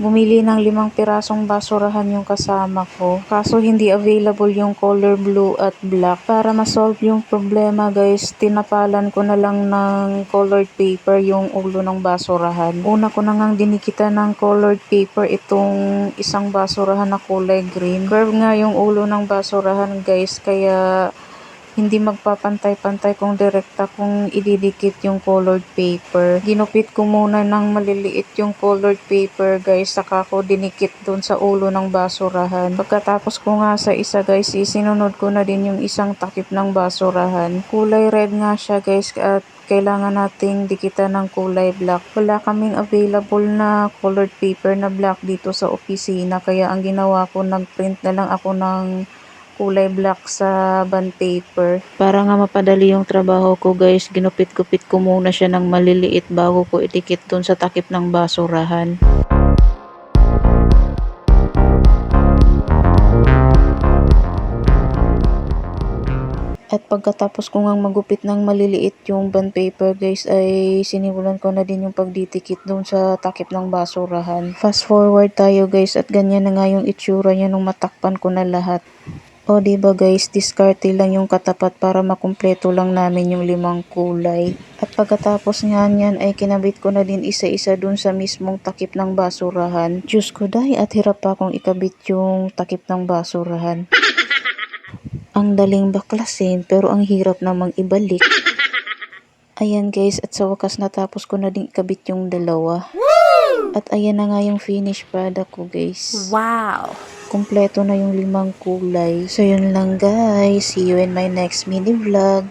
Bumili ng 5 pirasong basurahan yung kasama ko. Kaso hindi available yung color blue at black. Para ma-solve yung problema guys, tinapalan ko na lang ng colored paper yung ulo ng basurahan. Una ko na ngang dinikitan ng colored paper itong isang basurahan na kulay green. Curve nga yung ulo ng basurahan guys, kaya hindi magpapantay-pantay kung direkta kung ididikit yung colored paper. Ginupit ko muna ng maliliit yung colored paper guys, saka ko dinikit dun sa ulo ng basurahan. Pagkatapos ko nga sa isa guys, isinunod ko na din yung isang takip ng basurahan. Kulay red nga siya guys at kailangan nating dikitan ng kulay black. Wala kaming available na colored paper na black dito sa opisina, kaya ang ginawa ko, nagprint na lang ako ng kulay black sa bond paper. Para nga mapadali yung trabaho ko guys, ginupit-gupit ko muna siya ng maliliit bago ko itikit dun sa takip ng basurahan. At pagkatapos ko ngang magupit ng maliliit yung bond paper guys, ay sinimulan ko na din yung pagdidikit dun sa takip ng basurahan. Fast forward tayo guys, at ganyan na nga yung itsura niya nung matakpan ko na lahat. O diba guys, diskarte lang yung katapat para makumpleto lang namin yung 5 kulay. At pagkatapos nga niyan ay kinabit ko na din isa-isa dun sa mismong takip ng basurahan. Diyos ko day, at hirap pa akong ikabit yung takip ng basurahan. Ang daling baklasin pero ang hirap namang ibalik. Ayan guys, at sa wakas natapos ko na din ikabit yung dalawa. At ayan na nga yung finished product ko guys. Wow! Kumpleto na yung 5 kulay. So yun lang guys. See you in my next mini vlog.